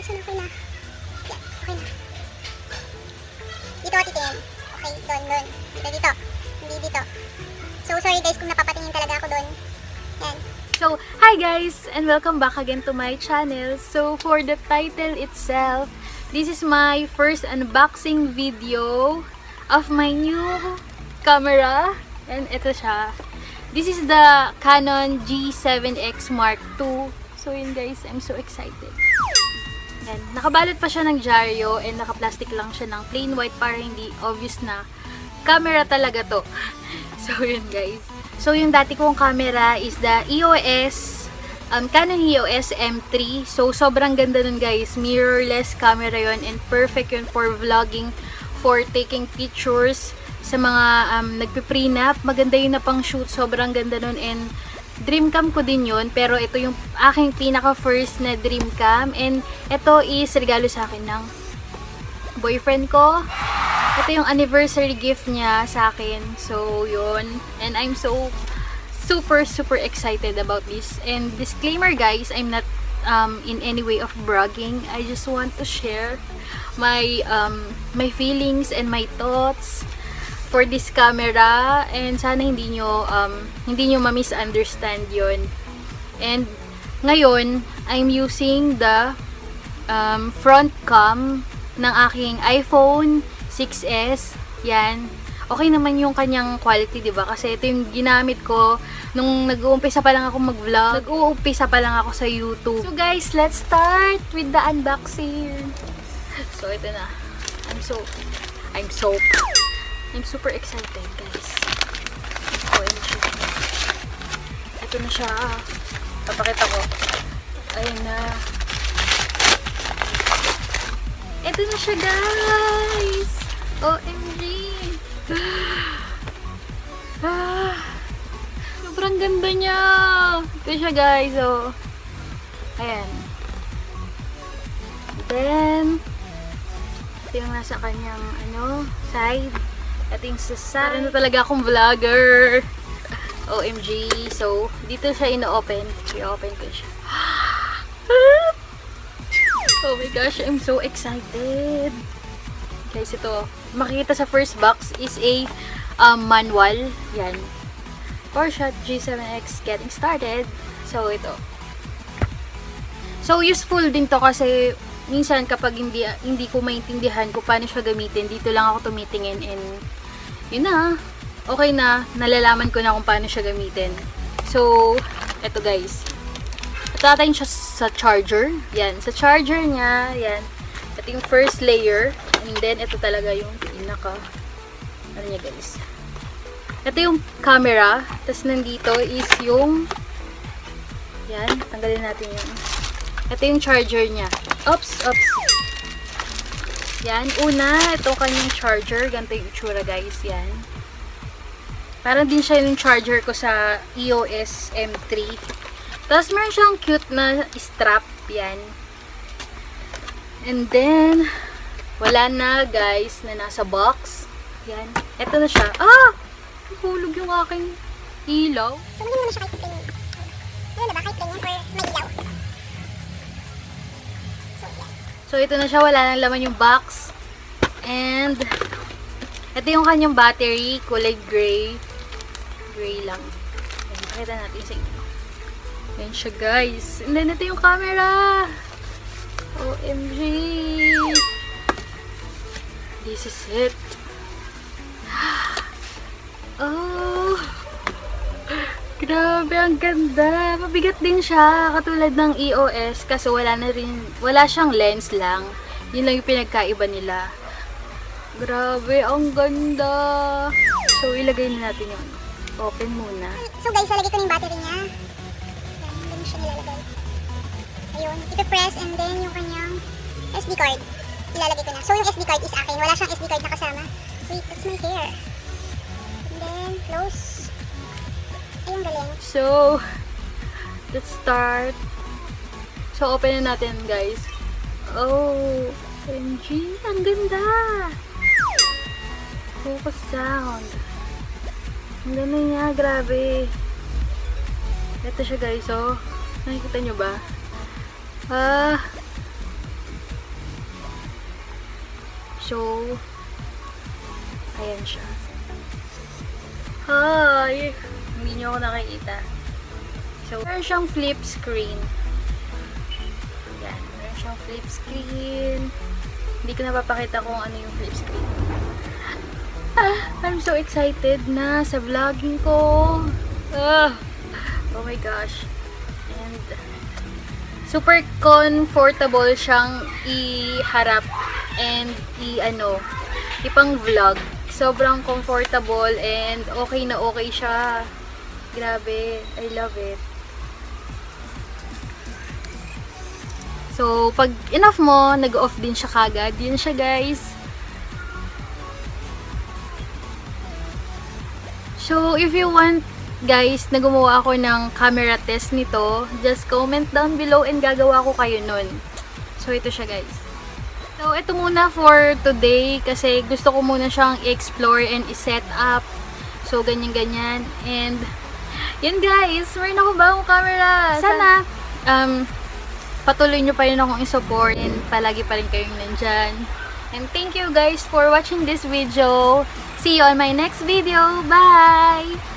isa na, okay na. Yan, okay na. Dito ako titingin. Okay, doon. Dito. Hindi dito. So, sorry guys kung napapatingin talaga ako doon. Yan. So, hi guys! And welcome back again to my channel. So, for the title itself, this is my first unboxing video of my new camera. And ito siya. This is the Canon G7X Mark II. So, yun guys, I'm so excited. Yan. Nakabalot pa siya ng dyaryo and naka-plastic lang siya ng plain white para hindi obvious na camera talaga to. So, yun guys. So, yung dati kong camera is the EOS, Canon EOS M3. So, sobrang ganda nun guys. Mirrorless camera yon and perfect yun for vlogging, for taking pictures sa mga nagpiprenup. Maganda yun na pang shoot. Sobrang ganda nun and dream cam ko din yun. Pero ito yung aking pinaka first na dream cam. And ito is regalo sa akin ng boyfriend ko. Ito yung anniversary gift niya sa akin. So, yun. And I'm so super excited about this. And disclaimer guys, I'm not in any way of bragging. I just want to share my my feelings and my thoughts for this camera. And sana hindi nyo ma-misunderstand yun. And ngayon, I'm using the front cam ng aking iPhone 6S. Yan. Okay naman yung kanyang quality, diba? Kasi ito yung ginamit ko nung nag-uumpisa pa lang ako mag-vlog. Nag-uumpisa pa lang ako sa YouTube. So guys, let's start with the unboxing. So ito na. I'm super excited, guys. OMG. Ito na siya. Papakita ko. Ayun na. Ito na siya, guys. OMG. Sobrang ganda niya. Ito siya, guys. Oh. Ayan. Then, ito yung nasa kanyang, side. Ito yung sa side. Parang na talaga akong vlogger. OMG. So, dito siya ino-open. I-open ko siya. Oh my gosh, I'm so excited. Guys, ito. Makikita sa first box is a manual. Yan. PowerShot G7X getting started. So, ito. So, useful din to kasi minsan kapag hindi ko maintindihan kung paano siya gamitin, dito lang ako tumitingin and yun na. Okay na. Nalalaman ko na kung paano siya gamitin. So, ito guys. Tatayin siya sa charger. Yan. Sa charger niya. Yan. Ito yung first layer. And then, ito talaga yung pinaka niya guys. Ito yung camera. Tapos nandito is yung yan. Tanggalin natin yung ito yung charger niya. Oops. Yan. Una, ito kanyang charger. Ganito yung itsura guys. Yan. Parang din siya yung charger ko sa EOS M3. Tapos meron siyang cute na strap. Yan. And then, wala na guys na nasa box. Yan. Ito na siya. Ah! Hulog yung aking ilaw. So, magiging muna siya kahit ganyan. Ano na ba? Kahit ganyan or may ilaw? So, yan. So, ito na siya. Wala nang laman yung box. And, ito yung kanyang battery. Kulay gray. Gray lang. Yan. Pakita natin sa inyo. Yan siya guys. And then, ito yung camera. OMG. This is it. Oh. Grabe, ang ganda. Mabigat din siya. Katulad ng EOS. Kasi wala siyang lens lang. Yun lang yung pinagkaiba nila. Grabe, ang ganda. So, ilagay na natin yun. Open muna. So guys, lalagay ko na yung battery niya. Yan siya nilalagay. Ayun, ipipress and then yung kanyang SD card, ilalagay ko na. So yung SD card is akin, wala siyang SD card na kasama. Wait, that's my hair. And then, close. Ayun, galing. So, let's start. So, open na natin guys. Oh, OMG, ang ganda. Focus sound. Ang ganda niya, grabe. Ito siya guys, oh. Nakikita nyo ba? So, ayan siya. Hi! Hindi nyo ako nakikita. So, meron siyang flip screen. Yan, meron siyang flip screen. Hindi ko napapakita kung ano yung flip screen. I'm so excited na sa vlogging ko. Oh my gosh. And super comfortable siyang iharap and ipang vlog. Sobrang comfortable and okay na okay siya. Grabe, I love it. So, pag enough mo, nag-off din siya kagad. Yun siya, guys. So, if you want, guys, na gumawa ako ng camera test nito, just comment down below and gagawa ko kayo nun. So, ito siya, guys. So, ito muna for today kasi gusto ko muna siyang i-explore and i-set up. So, ganyan-ganyan. And, yun, guys. Meron ako bagong camera. Sana, patuloy nyo pa rin akong i-support and palagi pa rin kayong nandyan. And thank you, guys, for watching this video. See you on my next video. Bye!